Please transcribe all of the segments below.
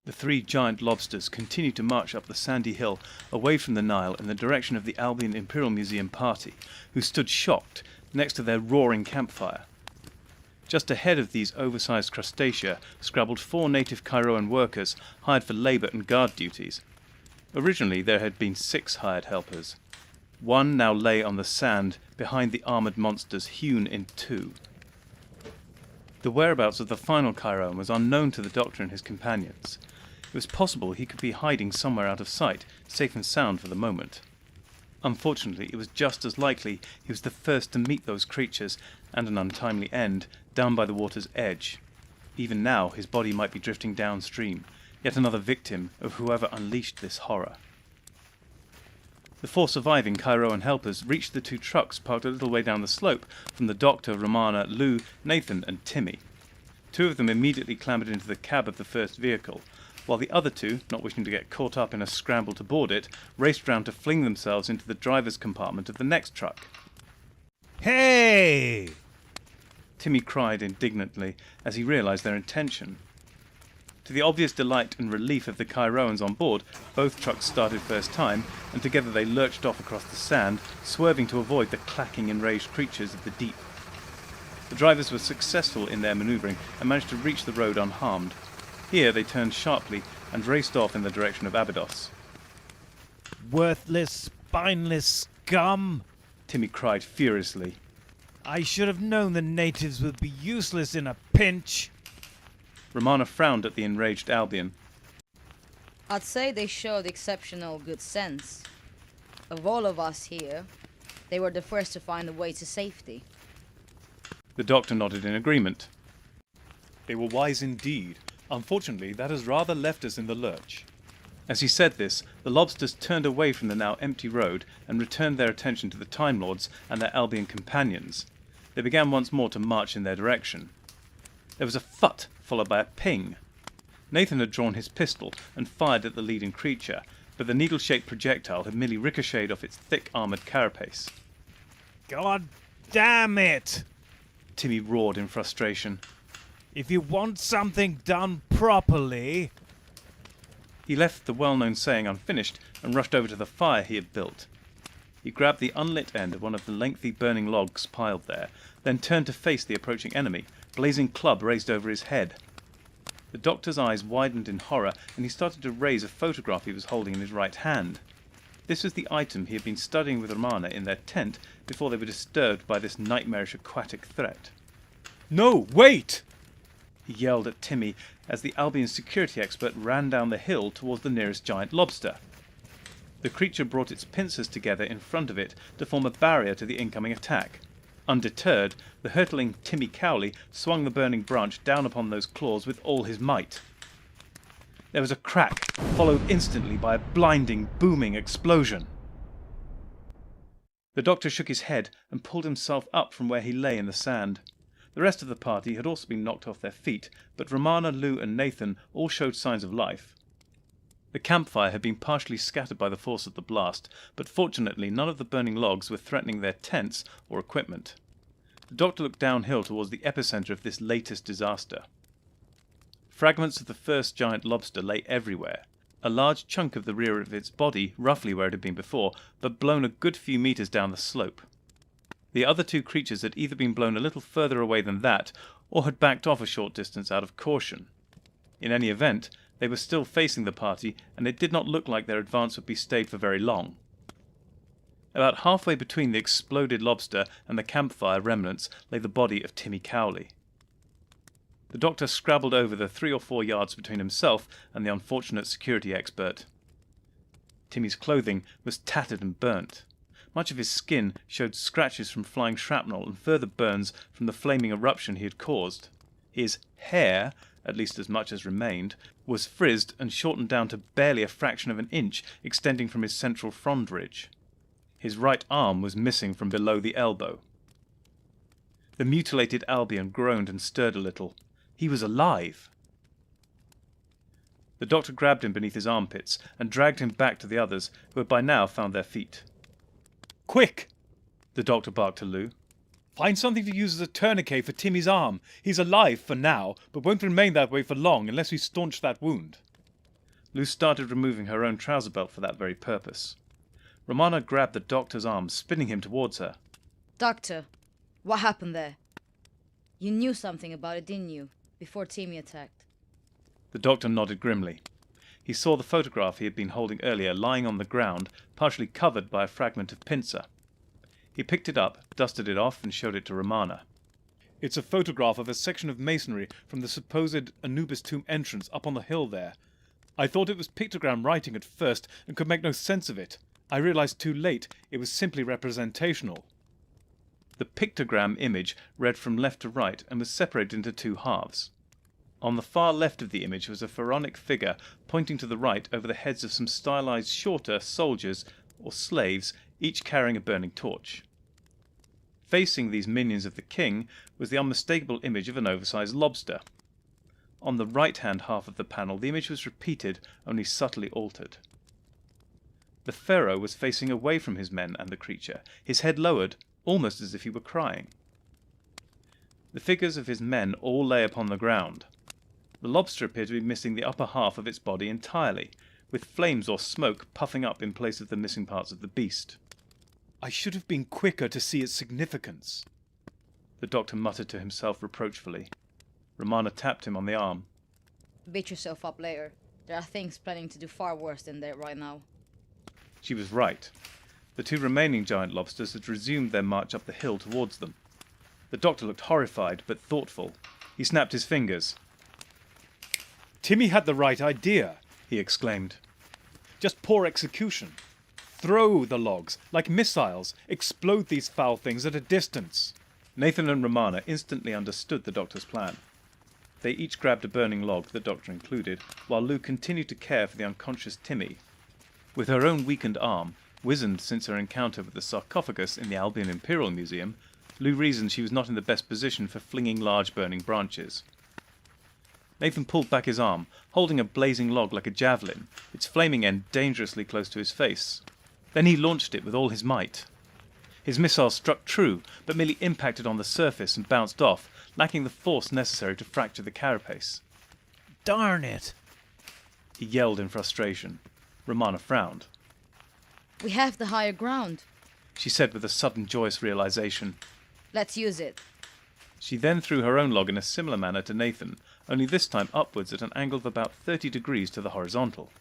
The three giant lobsters continued to march up the sandy hill away from the Nile in the direction of the Albion Imperial Museum party, who stood shocked next to their roaring campfire. Just ahead of these oversized crustacea scrabbled 4 native Cairoan workers hired for labour and guard duties. Originally there had been 6 hired helpers. One now lay on the sand behind the armoured monsters hewn in 2. The whereabouts of the final Cairoan was unknown to the Doctor and his companions. It was possible he could be hiding somewhere out of sight, safe and sound for the moment. Unfortunately, it was just as likely he was the first to meet those creatures, and an untimely end, down by the water's edge. Even now, his body might be drifting downstream, yet another victim of whoever unleashed this horror. The 4 surviving Cairoan helpers reached the 2 trucks parked a little way down the slope from the Doctor, Romana, Lou, Nathan and Timmy. 2 of them immediately clambered into the cab of the first vehicle, while the other 2, not wishing to get caught up in a scramble to board it, raced round to fling themselves into the driver's compartment of the next truck. "Hey!" Timmy cried indignantly as he realised their intention. To the obvious delight and relief of the Cairoans on board, both trucks started first time, and together they lurched off across the sand, swerving to avoid the clacking enraged creatures of the deep. The drivers were successful in their manoeuvring and managed to reach the road unharmed. Here they turned sharply and raced off in the direction of Abydos. "Worthless, spineless scum!" Timmy cried furiously. "I should have known the natives would be useless in a pinch." Romana frowned at the enraged Albion. I'd say they showed exceptional good sense. Of all of us here, they were the first to find a way to safety. The Doctor nodded in agreement. They were wise indeed. Unfortunately, that has rather left us in the lurch. As he said this, the lobsters turned away from the now empty road and returned their attention to the Time Lords and their Albion companions. They began once more to march in their direction. There was a phut, followed by a ping. Nathan had drawn his pistol and fired at the leading creature, but the needle-shaped projectile had merely ricocheted off its thick armoured carapace. "God damn it!" Timmy roared in frustration. "If you want something done properly..." He left the well-known saying unfinished and rushed over to the fire he had built. He grabbed the unlit end of one of the lengthy burning logs piled there, then turned to face the approaching enemy, blazing club raised over his head. The Doctor's eyes widened in horror, and he started to raise a photograph he was holding in his right hand. This was the item he had been studying with Romana in their tent before they were disturbed by this nightmarish aquatic threat. "No, wait!" he yelled at Timmy as the Albion security expert ran down the hill towards the nearest giant lobster. The creature brought its pincers together in front of it to form a barrier to the incoming attack. Undeterred, the hurtling Timmy Cowley swung the burning branch down upon those claws with all his might. There was a crack, followed instantly by a blinding, booming explosion. The Doctor shook his head and pulled himself up from where he lay in the sand. The rest of the party had also been knocked off their feet, but Romana, Lou and Nathan all showed signs of life. The campfire had been partially scattered by the force of the blast, but fortunately none of the burning logs were threatening their tents or equipment. The Doctor looked downhill towards the epicentre of this latest disaster. Fragments of the first giant lobster lay everywhere, a large chunk of the rear of its body roughly where it had been before, but blown a good few metres down the slope. The other 2 creatures had either been blown a little further away than that, or had backed off a short distance out of caution. In any event, they were still facing the party, and it did not look like their advance would be stayed for very long. About halfway between the exploded lobster and the campfire remnants lay the body of Timmy Cowley. The Doctor scrabbled over the 3 or 4 yards between himself and the unfortunate security expert. Timmy's clothing was tattered and burnt. Much of his skin showed scratches from flying shrapnel and further burns from the flaming eruption he had caused. His hair, at least as much as remained, was frizzed and shortened down to barely a fraction of an inch, extending from his central frond ridge. His right arm was missing from below the elbow. The mutilated Albion groaned and stirred a little. He was alive! The Doctor grabbed him beneath his armpits and dragged him back to the others, who had by now found their feet. "Quick!" the Doctor barked to Lou. "Find something to use as a tourniquet for Timmy's arm. He's alive for now, but won't remain that way for long unless we staunch that wound." Lou started removing her own trouser belt for that very purpose. Romana grabbed the doctor's arm, spinning him towards her. Doctor, what happened there? You knew something about it, didn't you? Before Timmy attacked. The doctor nodded grimly. He saw the photograph he had been holding earlier lying on the ground, partially covered by a fragment of pincer. He picked it up, dusted it off, and showed it to Romana. "It's a photograph of a section of masonry from the supposed Anubis tomb entrance up on the hill there. I thought it was pictogram writing at first and could make no sense of it. I realized too late it was simply representational." The pictogram image read from left to right and was separated into two halves. On the far left of the image was a pharaonic figure pointing to the right over the heads of some stylized shorter soldiers or slaves, each carrying a burning torch. Facing these minions of the king was the unmistakable image of an oversized lobster. On the right-hand half of the panel the image was repeated, only subtly altered. The pharaoh was facing away from his men and the creature, his head lowered, almost as if he were crying. The figures of his men all lay upon the ground. The lobster appeared to be missing the upper half of its body entirely, with flames or smoke puffing up in place of the missing parts of the beast. "I should have been quicker to see its significance," the doctor muttered to himself reproachfully. Romana tapped him on the arm. Beat yourself up later. There are things planning to do far worse than that right now. She was right. The two remaining giant lobsters had resumed their march up the hill towards them. The doctor looked horrified, but thoughtful. He snapped his fingers. "Timmy had the right idea," he exclaimed. "Just poor execution. Throw the logs, like missiles. Explode these foul things at a distance." Nathan and Romana instantly understood the doctor's plan. They each grabbed a burning log, the doctor included, while Lou continued to care for the unconscious Timmy. With her own weakened arm, wizened since her encounter with the sarcophagus in the Albion Imperial Museum, Lou reasoned she was not in the best position for flinging large burning branches. Nathan pulled back his arm, holding a blazing log like a javelin, its flaming end dangerously close to his face. Then he launched it with all his might. His missile struck true, but merely impacted on the surface and bounced off, lacking the force necessary to fracture the carapace. Darn it! He yelled in frustration. Romana frowned. We have the higher ground. She said with a sudden joyous realization. Let's use it. She then threw her own log in a similar manner to Nathan, only this time upwards at an angle of about 30 degrees to the horizontal.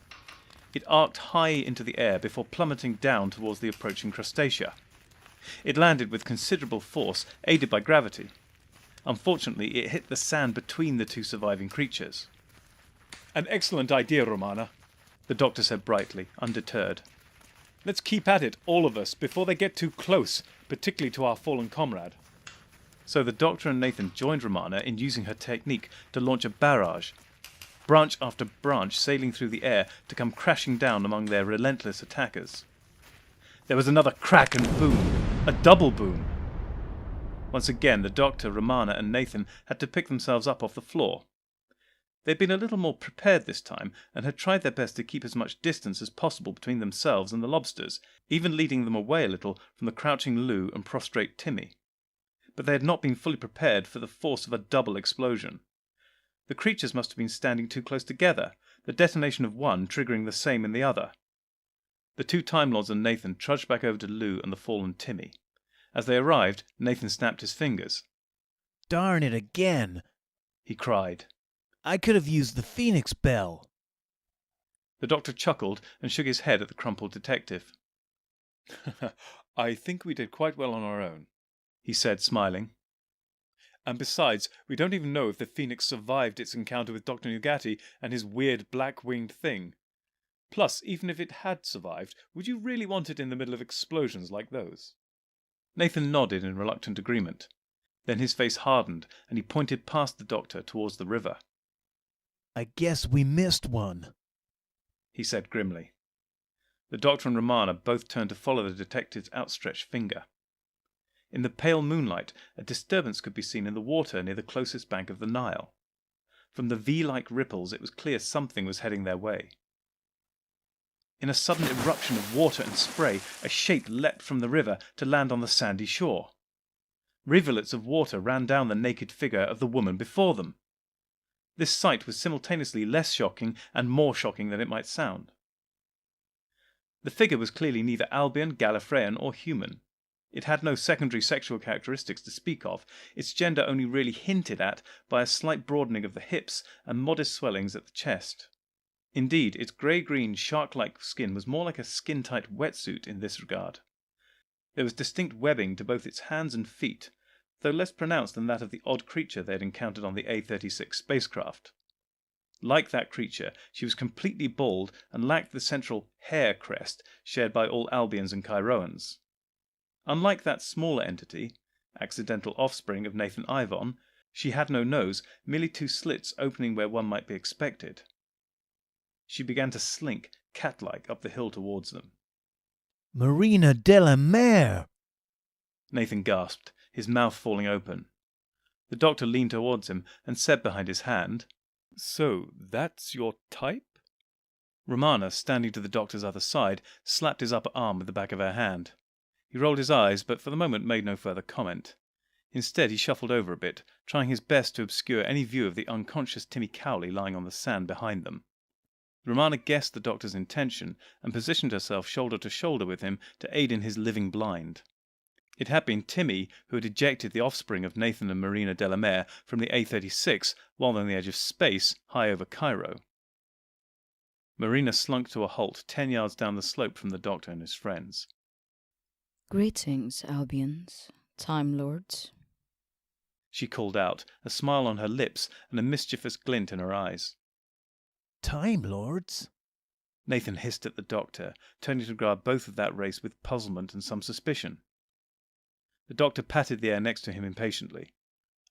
It arced high into the air before plummeting down towards the approaching crustacea. It landed with considerable force, aided by gravity. Unfortunately, it hit the sand between the two surviving creatures. "An excellent idea, Romana," the doctor said brightly, undeterred. "Let's keep at it, all of us, before they get too close, particularly to our fallen comrade." So the doctor and Nathan joined Romana in using her technique to launch a barrage, branch after branch sailing through the air to come crashing down among their relentless attackers. There was another crack and boom, a double boom. Once again, the doctor, Romana, and Nathan had to pick themselves up off the floor. They'd been a little more prepared this time, and had tried their best to keep as much distance as possible between themselves and the lobsters, even leading them away a little from the crouching Lou and prostrate Timmy. But they had not been fully prepared for the force of a double explosion. The creatures must have been standing too close together, the detonation of one triggering the same in the other. The two Time Lords and Nathan trudged back over to Lou and the fallen Timmy. As they arrived, Nathan snapped his fingers. Darn it again! He cried. I could have used the Phoenix Bell. The doctor chuckled and shook his head at the crumpled detective. "I think we did quite well on our own," he said, smiling. "And besides, we don't even know if the Phoenix survived its encounter with Dr. Nugatti and his weird black-winged thing. Plus, even if it had survived, would you really want it in the middle of explosions like those?" Nathan nodded in reluctant agreement. Then his face hardened, and he pointed past the doctor towards the river. I guess we missed one, he said grimly. The doctor and Romana both turned to follow the detective's outstretched finger. In the pale moonlight, a disturbance could be seen in the water near the closest bank of the Nile. From the V-like ripples, it was clear something was heading their way. In a sudden eruption of water and spray, a shape leapt from the river to land on the sandy shore. Rivulets of water ran down the naked figure of the woman before them. This sight was simultaneously less shocking and more shocking than it might sound. The figure was clearly neither Albion, Gallifreyan, or human. It had no secondary sexual characteristics to speak of, its gender only really hinted at by a slight broadening of the hips and modest swellings at the chest. Indeed, its grey-green, shark-like skin was more like a skin-tight wetsuit in this regard. There was distinct webbing to both its hands and feet, though less pronounced than that of the odd creature they had encountered on the A-36 spacecraft. Like that creature, she was completely bald and lacked the central hair crest shared by all Albions and Chiroans. Unlike that smaller entity, accidental offspring of Nathan Ivon, she had no nose, merely two slits opening where one might be expected. She began to slink, cat-like, up the hill towards them. Marina Delamere! Nathan gasped, his mouth falling open. The doctor leaned towards him and said behind his hand, "So, that's your type?" Romana, standing to the doctor's other side, slapped his upper arm with the back of her hand. He rolled his eyes, but for the moment made no further comment. Instead, he shuffled over a bit, trying his best to obscure any view of the unconscious Timmy Cowley lying on the sand behind them. Romana guessed the doctor's intention and positioned herself shoulder to shoulder with him to aid in his living blind. It had been Timmy who had ejected the offspring of Nathan and Marina Delamere from the A-36 while on the edge of space, high over Cairo. Marina slunk to a halt 10 yards down the slope from the doctor and his friends. Greetings, Albions, Time Lords, she called out, a smile on her lips and a mischievous glint in her eyes. Time Lords? Nathan hissed at the doctor, turning to regard both of that race with puzzlement and some suspicion. The doctor patted the air next to him impatiently.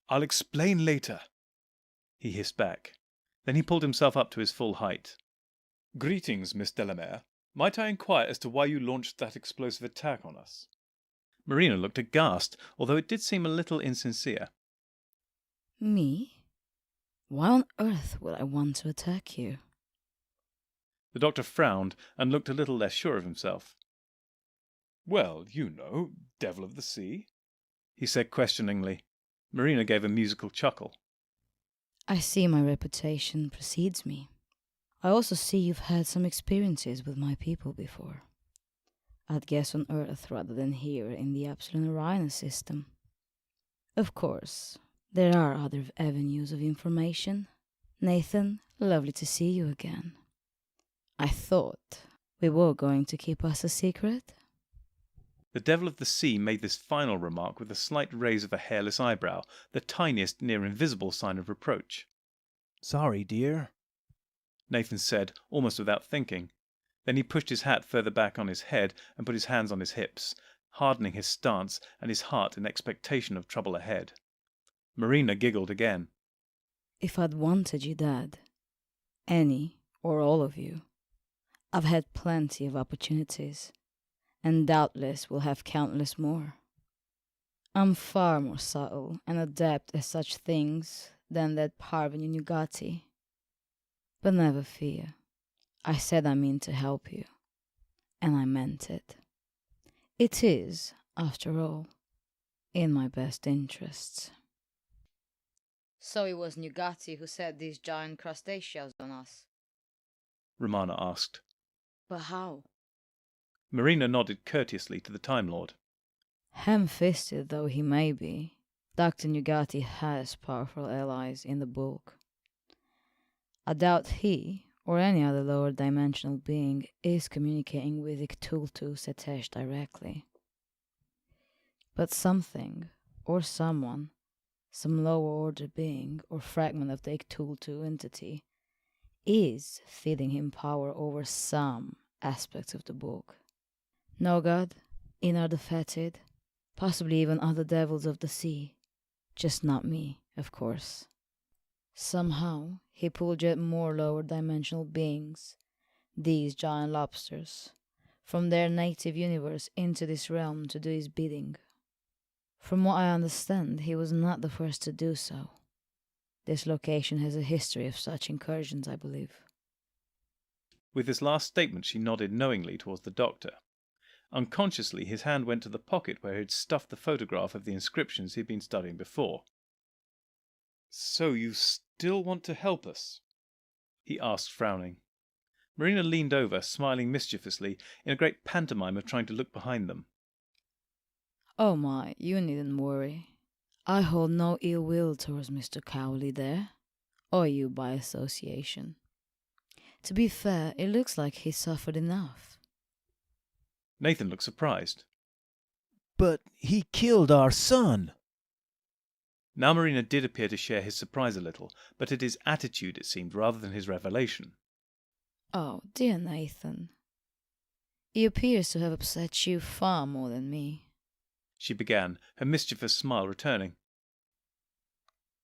"I'll explain later," he hissed back. Then he pulled himself up to his full height. "Greetings, Miss Delamere. Might I inquire as to why you launched that explosive attack on us?" Marina looked aghast, although it did seem a little insincere. Me? Why on earth would I want to attack you? The doctor frowned and looked a little less sure of himself. "Well, you know, devil of the sea," he said questioningly. Marina gave a musical chuckle. I see my reputation precedes me. I also see you've had some experiences with my people before. I'd guess on Earth rather than here in the Epsilon Orion system. Of course, there are other avenues of information. Nathan, lovely to see you again. I thought we were going to keep us a secret. The devil of the sea made this final remark with a slight raise of a hairless eyebrow, the tiniest, near invisible sign of reproach. Sorry, dear, Nathan said, almost without thinking. Then he pushed his hat further back on his head and put his hands on his hips, hardening his stance and his heart in expectation of trouble ahead. Marina giggled again. If I'd wanted you, Dad, any or all of you, I've had plenty of opportunities, and doubtless will have countless more. I'm far more subtle and adept at such things than that parvenu Nugati. But never fear. I said I mean to help you, and I meant it. It is, after all, in my best interests. So it was Nugati who set these giant crustaceans on us? Romana asked. But how? Marina nodded courteously to the Time Lord. Ham-fisted though he may be, Dr. Nugati has powerful allies in the book. I doubt he, or any other lower dimensional being, is communicating with Iktultu Setesh directly. But something, or someone, some lower order being, or fragment of the Iktultu entity, is feeding him power over some aspects of the book. No god, Inar the Fetid, possibly even other devils of the sea. Just not me, of course. Somehow, he pulled yet more lower dimensional beings, these giant lobsters, from their native universe into this realm to do his bidding. From what I understand, he was not the first to do so. This location has a history of such incursions, I believe. With this last statement, she nodded knowingly towards the doctor. Unconsciously, his hand went to the pocket where he had stuffed the photograph of the inscriptions he had been studying before. "So you still want to help us?" he asked, frowning. Marina leaned over, smiling mischievously, in a great pantomime of trying to look behind them. Oh my, you needn't worry. I hold no ill will towards Mr. Cowley there, or you by association. To be fair, it looks like he suffered enough. Nathan looked surprised. But he killed our son. Now Marina did appear to share his surprise a little, but at his attitude, it seemed, rather than his revelation. Oh, dear Nathan. He appears to have upset you far more than me. She began, her mischievous smile returning.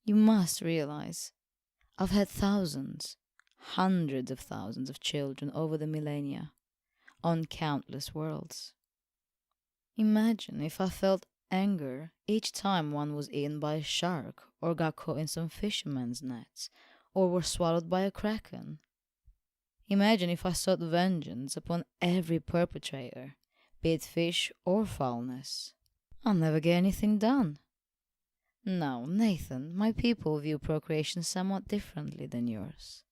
You must realize, I've had thousands, hundreds of thousands of children over the millennia, on countless worlds. Imagine if I felt anger each time one was eaten by a shark, or got caught in some fisherman's nets, or were swallowed by a kraken. Imagine if I sought vengeance upon every perpetrator, be it fish or foulness. I'll never get anything done. No, Nathan, my people view procreation somewhat differently than yours.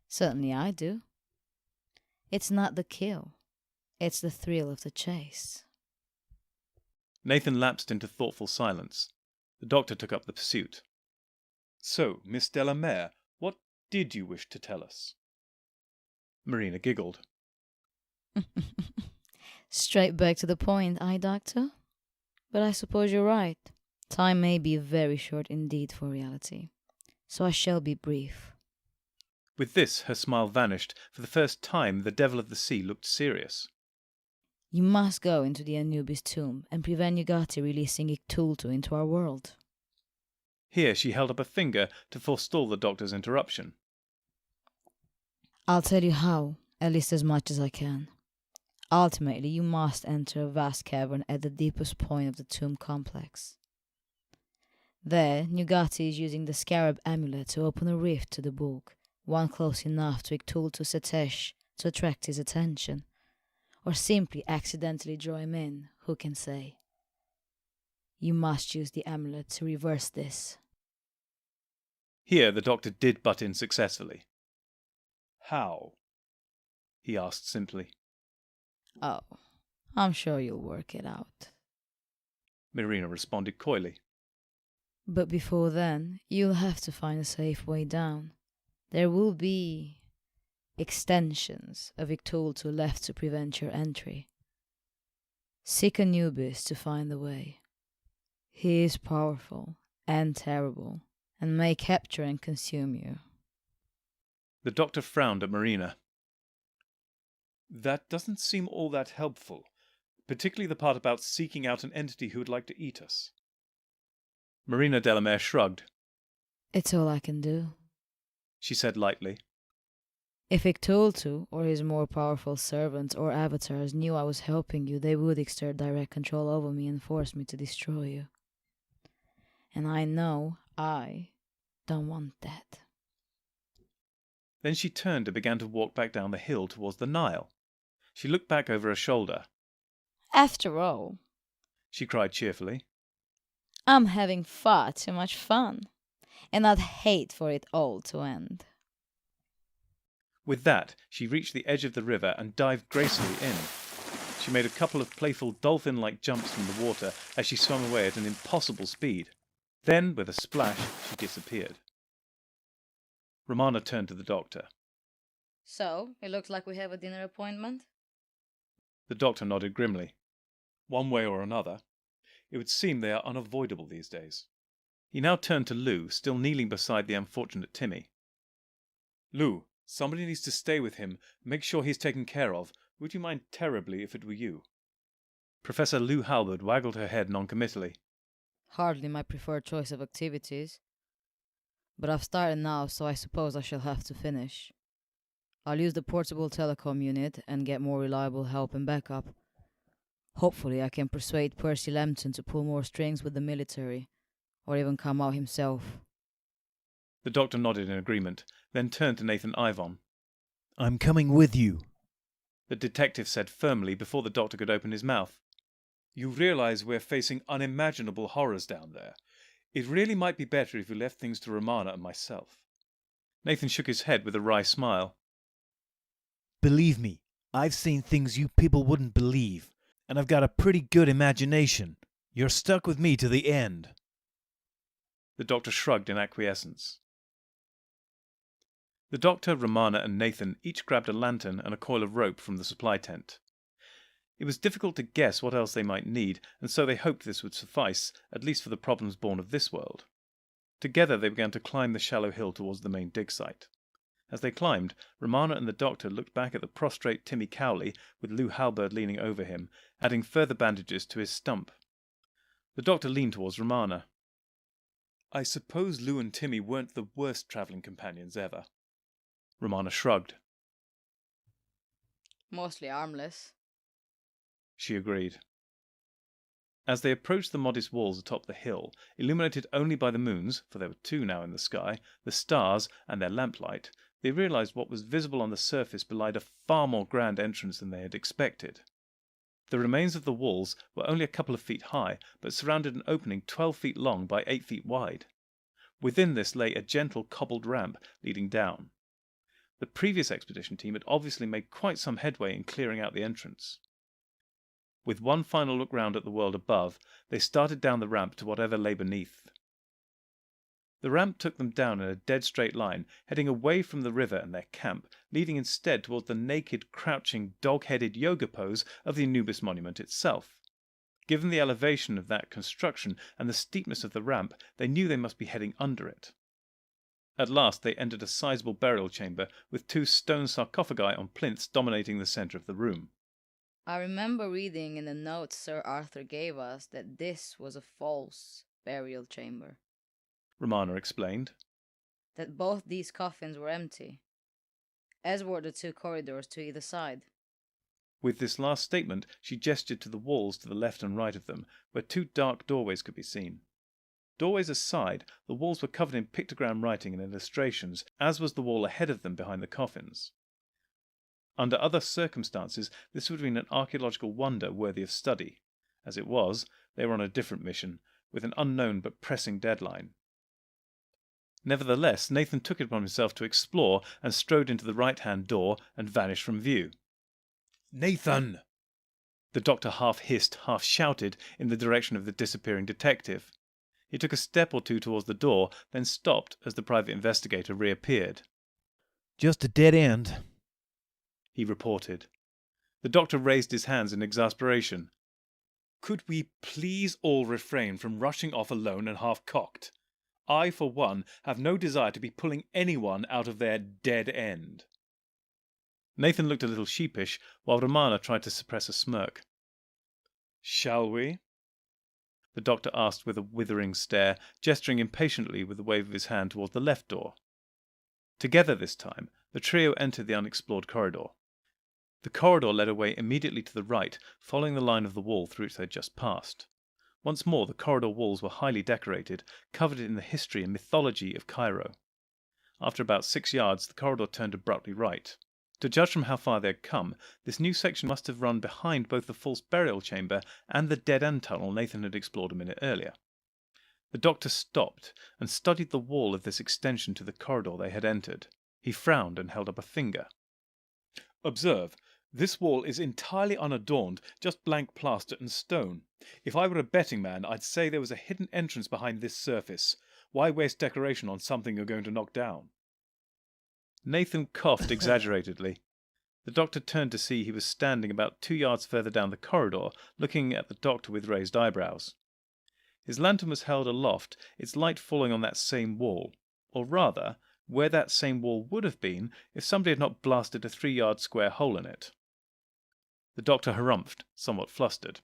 Certainly I do. It's not the kill, it's the thrill of the chase. Nathan lapsed into thoughtful silence. The doctor took up the pursuit. "So, Miss Delamere, what did you wish to tell us?" Marina giggled. Straight back to the point, Doctor? But I suppose you're right. Time may be very short indeed for reality. So I shall be brief. With this, her smile vanished. For the first time, the devil of the sea looked serious. You must go into the Anubis tomb and prevent Nugati releasing Iktultu into our world. Here she held up a finger to forestall the doctor's interruption. I'll tell you how, at least as much as I can. Ultimately, you must enter a vast cavern at the deepest point of the tomb complex. There, Nugati is using the scarab amulet to open a rift to the book, one close enough to Iktultu Setesh to attract his attention, or simply accidentally draw him in, who can say? You must use the amulet to reverse this. Here the doctor did butt in successfully. "How?" he asked simply. Oh, I'm sure you'll work it out. Marina responded coyly. But before then, you'll have to find a safe way down. There will be extensions of Iktultu left to prevent your entry. Seek Anubis to find the way. He is powerful and terrible, and may capture and consume you. The doctor frowned at Marina. "That doesn't seem all that helpful, particularly the part about seeking out an entity who would like to eat us." Marina Delamere shrugged. It's all I can do. She said lightly. If Iktultu, or his more powerful servants or avatars, knew I was helping you, they would exert direct control over me and force me to destroy you. And I know I don't want that. Then she turned and began to walk back down the hill towards the Nile. She looked back over her shoulder. After all, She cried cheerfully. I'm having far too much fun, and I'd hate for it all to end. With that, she reached the edge of the river and dived gracefully in. She made a couple of playful dolphin-like jumps from the water as she swam away at an impossible speed. Then, with a splash, she disappeared. Romana turned to the doctor. So, it looks like we have a dinner appointment? The doctor nodded grimly. "One way or another. It would seem they are unavoidable these days." He now turned to Lou, still kneeling beside the unfortunate Timmy. "Lou, somebody needs to stay with him. Make sure he's taken care of. Would you mind terribly if it were you?" Professor Lou Halberd waggled her head noncommittally. Hardly my preferred choice of activities. But I've started now, so I suppose I shall have to finish. I'll use the portable telecom unit and get more reliable help and backup. Hopefully I can persuade Percy Lambton to pull more strings with the military, or even come out himself. The doctor nodded in agreement, then turned to Nathan Ivon. I'm coming with you. The detective said firmly before the doctor could open his mouth. "You realize we're facing unimaginable horrors down there. It really might be better if we left things to Romana and myself. Nathan shook his head with a wry smile. Believe me, I've seen things you people wouldn't believe, and I've got a pretty good imagination. You're stuck with me to the end. The doctor shrugged in acquiescence. The doctor, Romana, and Nathan each grabbed a lantern and a coil of rope from the supply tent. It was difficult to guess what else they might need, and so they hoped this would suffice, at least for the problems born of this world. Together they began to climb the shallow hill towards the main dig site. As they climbed, Romana and the doctor looked back at the prostrate Timmy Cowley, with Lou Halberd leaning over him, adding further bandages to his stump. The doctor leaned towards Romana. I suppose Lou and Timmy weren't the worst travelling companions ever. Romana shrugged. Mostly armless. She agreed. As they approached the modest walls atop the hill, illuminated only by the moons, for there were two now in the sky, the stars, and their lamplight, they realized what was visible on the surface belied a far more grand entrance than they had expected. The remains of the walls were only a couple of feet high, but surrounded an opening 12 feet long by 8 feet wide. Within this lay a gentle cobbled ramp leading down. The previous expedition team had obviously made quite some headway in clearing out the entrance. With one final look round at the world above, they started down the ramp to whatever lay beneath. The ramp took them down in a dead straight line, heading away from the river and their camp, leading instead towards the naked, crouching, dog-headed yoga pose of the Anubis monument itself. Given the elevation of that construction and the steepness of the ramp, they knew they must be heading under it. At last they entered a sizable burial chamber with two stone sarcophagi on plinths dominating the centre of the room. I remember reading in the notes Sir Arthur gave us that this was a false burial chamber. Romana explained. That both these coffins were empty, as were the two corridors to either side. With this last statement, she gestured to the walls to the left and right of them, where two dark doorways could be seen. Doorways aside, the walls were covered in pictogram writing and illustrations, as was the wall ahead of them behind the coffins. Under other circumstances, this would have been an archaeological wonder worthy of study. As it was, they were on a different mission, with an unknown but pressing deadline. Nevertheless, Nathan took it upon himself to explore and strode into the right-hand door and vanished from view. Nathan! The doctor half hissed, half shouted in the direction of the disappearing detective. He took a step or two towards the door, then stopped as the private investigator reappeared. Just a dead end, he reported. The doctor raised his hands in exasperation. Could we please all refrain from rushing off alone and half-cocked? I, for one, have no desire to be pulling anyone out of their dead end. Nathan looked a little sheepish, while Romana tried to suppress a smirk. Shall we? The doctor asked with a withering stare, gesturing impatiently with a wave of his hand towards the left door. Together this time, the trio entered the unexplored corridor. The corridor led away immediately to the right, following the line of the wall through which they had just passed. Once more the corridor walls were highly decorated, covered in the history and mythology of Cairo. After about 6 yards, the corridor turned abruptly right. To judge from how far they had come, this new section must have run behind both the false burial chamber and the dead-end tunnel Nathan had explored a minute earlier. The doctor stopped and studied the wall of this extension to the corridor they had entered. He frowned and held up a finger. Observe, this wall is entirely unadorned, just blank plaster and stone. If I were a betting man, I'd say there was a hidden entrance behind this surface. Why waste decoration on something you're going to knock down? Nathan coughed exaggeratedly. The doctor turned to see he was standing about 2 yards further down the corridor, looking at the doctor with raised eyebrows. His lantern was held aloft, its light falling on that same wall, or rather, where that same wall would have been if somebody had not blasted a 3-yard square hole in it. The doctor harumphed, somewhat flustered.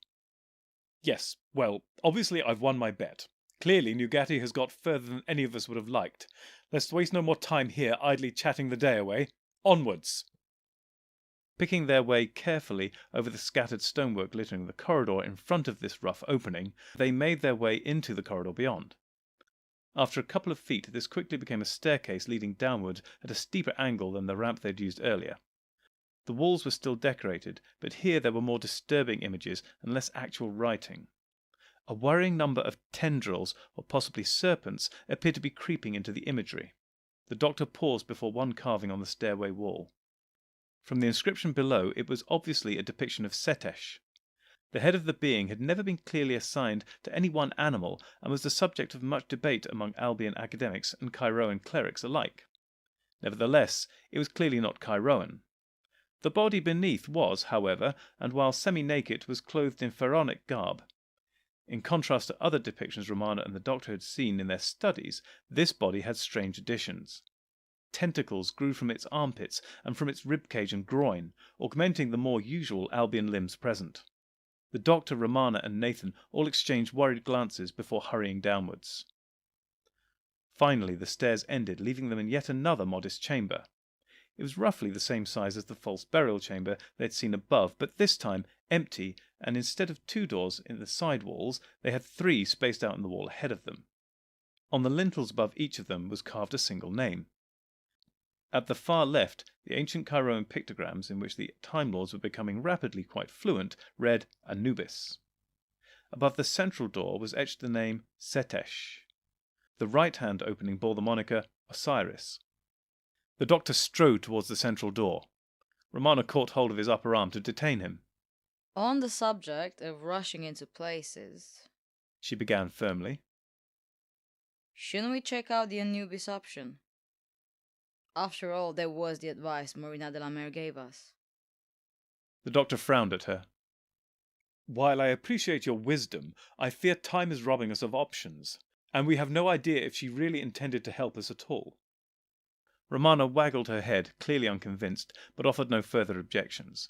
Yes, well, obviously I've won my bet. Clearly Nugatti has got further than any of us would have liked. Let's waste no more time here idly chatting the day away. Onwards! Picking their way carefully over the scattered stonework littering the corridor in front of this rough opening, they made their way into the corridor beyond. After a couple of feet, this quickly became a staircase leading downward at a steeper angle than the ramp they'd used earlier. The walls were still decorated, but here there were more disturbing images and less actual writing. A worrying number of tendrils, or possibly serpents, appeared to be creeping into the imagery. The doctor paused before one carving on the stairway wall. From the inscription below, it was obviously a depiction of Setesh. The head of the being had never been clearly assigned to any one animal and was the subject of much debate among Albion academics and Chiroan clerics alike. Nevertheless, it was clearly not Chiroan. The body beneath was, however, and while semi-naked, was clothed in pharaonic garb. In contrast to other depictions Romana and the doctor had seen in their studies, this body had strange additions. Tentacles grew from its armpits and from its ribcage and groin, augmenting the more usual Albion limbs present. The doctor, Romana, and Nathan all exchanged worried glances before hurrying downwards. Finally, the stairs ended, leaving them in yet another modest chamber. It was roughly the same size as the false burial chamber they had seen above, but this time empty, and instead of 2 doors in the side walls, they had 3 spaced out in the wall ahead of them. On the lintels above each of them was carved a single name. At the far left, the ancient Chiroan pictograms, in which the Time Lords were becoming rapidly quite fluent, read Anubis. Above the central door was etched the name Setesh. The right-hand opening bore the moniker Osiris. The doctor strode towards the central door. Romana caught hold of his upper arm to detain him. On the subject of rushing into places, She began firmly. shouldn't we check out the Anubis option? After all, there was the advice Marina de la Mer gave us. The doctor frowned at her. While I appreciate your wisdom, I fear time is robbing us of options, and we have no idea if she really intended to help us at all. Romana waggled her head, clearly unconvinced, but offered no further objections.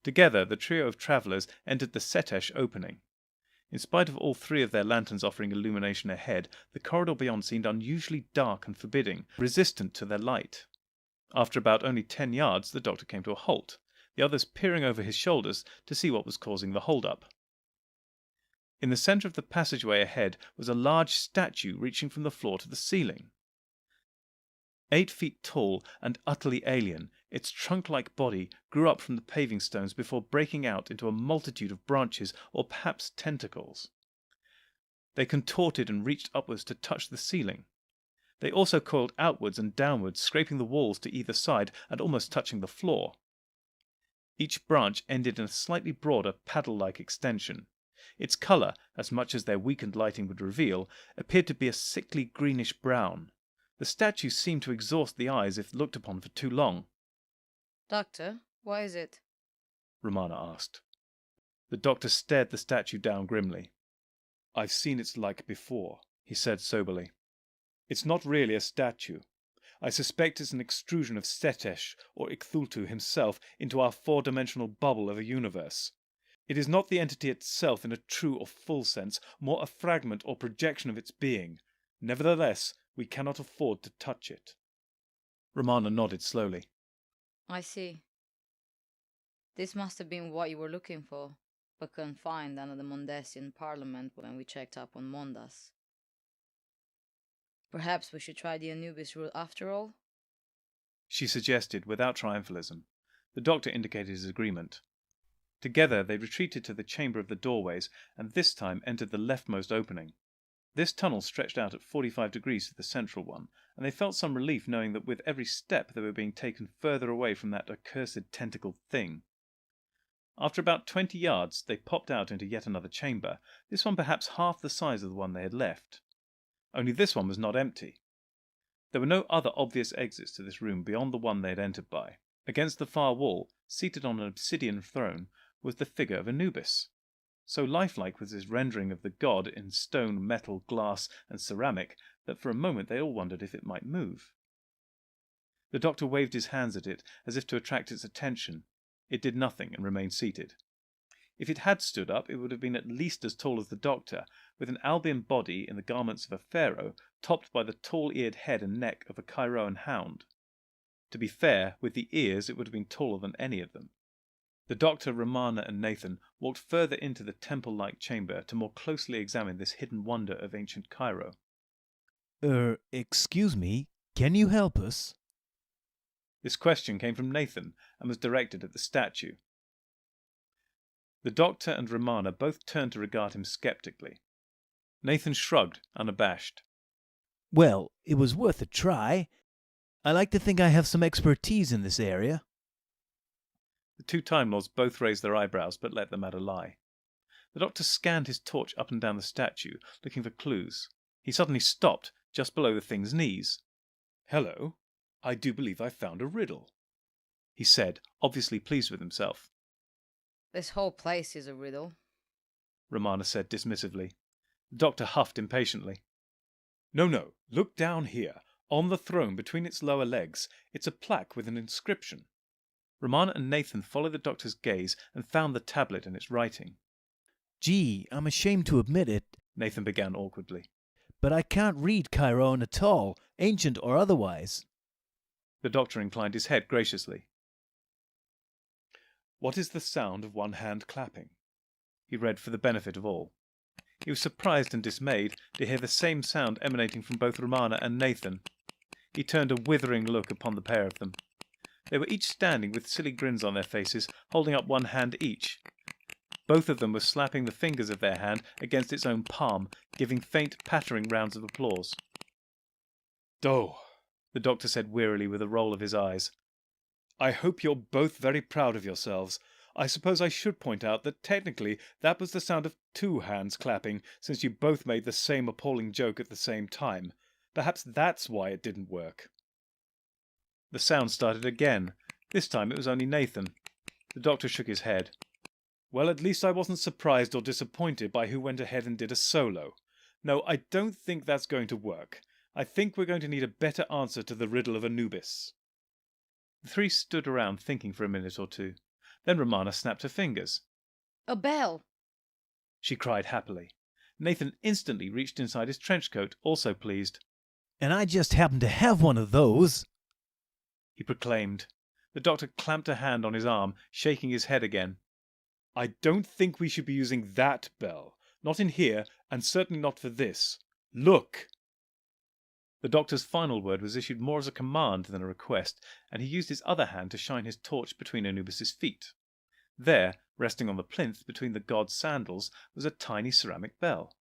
Together, the trio of travellers entered the Setesh opening. In spite of all 3 of their lanterns offering illumination ahead, the corridor beyond seemed unusually dark and forbidding, resistant to their light. After about only 10 yards, the doctor came to a halt, the others peering over his shoulders to see what was causing the hold-up. In the centre of the passageway ahead was a large statue reaching from the floor to the ceiling. 8 feet tall and utterly alien, its trunk-like body grew up from the paving stones before breaking out into a multitude of branches or perhaps tentacles. They contorted and reached upwards to touch the ceiling. They also coiled outwards and downwards, scraping the walls to either side and almost touching the floor. Each branch ended in a slightly broader paddle-like extension. Its colour, as much as their weakened lighting would reveal, appeared to be a sickly greenish-brown. The statue seemed to exhaust the eyes if looked upon for too long. Doctor, why is it? Romana asked. The doctor stared the statue down grimly. I've seen its like before, he said soberly. It's not really a statue. I suspect it's an extrusion of Setesh or Icthultu himself into our 4-dimensional bubble of a universe. It is not the entity itself in a true or full sense, more a fragment or projection of its being. Nevertheless, we cannot afford to touch it. Romana nodded slowly. I see. This must have been what you were looking for, but couldn't find under the Mondesian parliament when we checked up on Mondas. Perhaps we should try the Anubis rule after all? She suggested, without triumphalism. The doctor indicated his agreement. Together they retreated to the chamber of the doorways, and this time entered the leftmost opening. This tunnel stretched out at 45 degrees to the central one, and they felt some relief knowing that with every step they were being taken further away from that accursed tentacled thing. After about 20 yards, they popped out into yet another chamber, this one perhaps half the size of the one they had left. Only this one was not empty. There were no other obvious exits to this room beyond the one they had entered by. Against the far wall, seated on an obsidian throne, was the figure of Anubis. So lifelike was this rendering of the god in stone, metal, glass, and ceramic that for a moment they all wondered if it might move. The doctor waved his hands at it as if to attract its attention. It did nothing and remained seated. If it had stood up, it would have been at least as tall as the doctor, with an Albion body in the garments of a pharaoh, topped by the tall-eared head and neck of a Chiroan hound. To be fair, with the ears it would have been taller than any of them. The doctor, Romana, and Nathan walked further into the temple-like chamber to more closely examine this hidden wonder of ancient Cairo. Excuse me, can you help us? This question came from Nathan and was directed at the statue. The doctor and Romana both turned to regard him skeptically. Nathan shrugged, unabashed. Well, it was worth a try. I like to think I have some expertise in this area. The two Time Lords both raised their eyebrows, but let the matter lie. The doctor scanned his torch up and down the statue, looking for clues. He suddenly stopped, just below the thing's knees. "Hello, I do believe I've found a riddle," he said, obviously pleased with himself. This whole place is a riddle, Romana said dismissively. The doctor huffed impatiently. No, look down here. On the throne, between its lower legs, it's a plaque with an inscription. Romana and Nathan followed the doctor's gaze and found the tablet and its writing. Gee, I'm ashamed to admit it, Nathan began awkwardly. but I can't read Chiron at all, ancient or otherwise. The doctor inclined his head graciously. "What is the sound of one hand clapping?" He read for the benefit of all. He was surprised and dismayed to hear the same sound emanating from both Romana and Nathan. He turned a withering look upon the pair of them. They were each standing with silly grins on their faces, holding up one hand each. Both of them were slapping the fingers of their hand against its own palm, giving faint pattering rounds of applause. "Oh," the doctor said wearily with a roll of his eyes. "I hope you're both very proud of yourselves. I suppose I should point out that technically that was the sound of two hands clapping, since you both made the same appalling joke at the same time. Perhaps that's why it didn't work." The sound started again. This time it was only Nathan. The doctor shook his head. "Well, at least I wasn't surprised or disappointed by who went ahead and did a solo. No, I don't think that's going to work. I think we're going to need a better answer to the Riddle of Anubys." The three stood around thinking for a minute or two. Then Romana snapped her fingers. A bell! She cried happily. Nathan instantly reached inside his trench coat, also pleased. And I just happen to have one of those, he proclaimed. The doctor clamped a hand on his arm, shaking his head again. "I don't think we should be using that bell. Not in here, and certainly not for this. Look!" The doctor's final word was issued more as a command than a request, and he used his other hand to shine his torch between Anubis's feet. There, resting on the plinth between the god's sandals, was a tiny ceramic bell.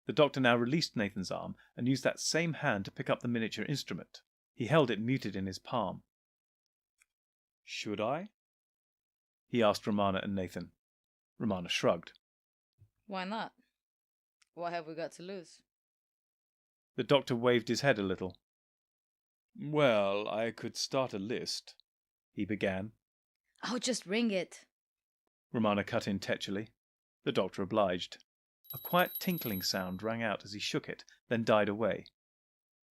The doctor now released Nathan's arm and used that same hand to pick up the miniature instrument. He held it muted in his palm. "Should I?" he asked Romana and Nathan. Romana shrugged. Why not? What have we got to lose? The doctor waved his head a little. "Well, I could start a list," he began. Oh, just ring it. Romana cut in tetchily. The doctor obliged. A quiet tinkling sound rang out as he shook it, then died away.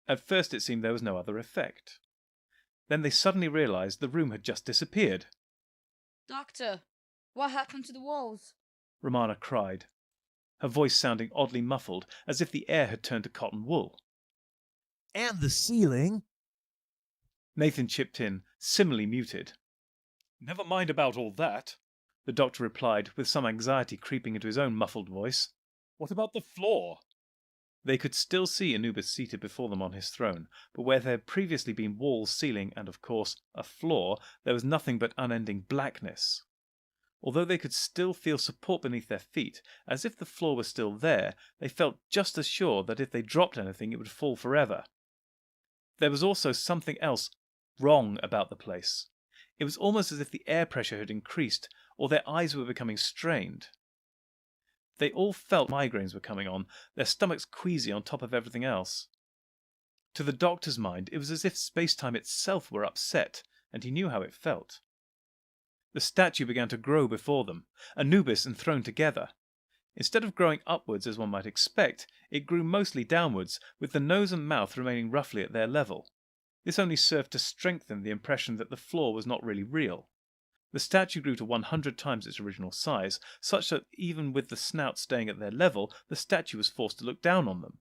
At first it seemed there was no other effect. Then they suddenly realized the room had just disappeared. Doctor, what happened to the walls? Romana cried, her voice sounding oddly muffled, as if the air had turned to cotton wool. and the ceiling. Nathan chipped in, similarly muted. "Never mind about all that," the doctor replied, with some anxiety creeping into his own muffled voice. "What about the floor?" They could still see Anubis seated before them on his throne, but where there had previously been walls, ceiling, and, of course, a floor, there was nothing but unending blackness. Although they could still feel support beneath their feet, as if the floor was still there, they felt just as sure that if they dropped anything it would fall forever. There was also something else wrong about the place. It was almost as if the air pressure had increased, or their eyes were becoming strained. They all felt migraines were coming on, their stomachs queasy on top of everything else. To the doctor's mind, it was as if space-time itself were upset, and he knew how it felt. The statue began to grow before them, Anubis and thrown together. Instead of growing upwards as one might expect, it grew mostly downwards, with the nose and mouth remaining roughly at their level. This only served to strengthen the impression that the floor was not really real. The statue grew to 100 times its original size, such that even with the snout staying at their level, the statue was forced to look down on them.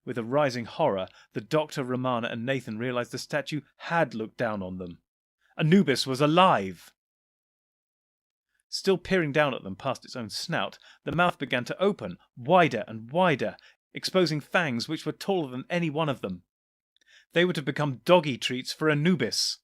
With a rising horror, the doctor, Romana, and Nathan realized the statue had looked down on them. Anubis was alive! Still peering down at them past its own snout, the mouth began to open, wider and wider, exposing fangs which were taller than any one of them. They were to become doggy treats for Anubis.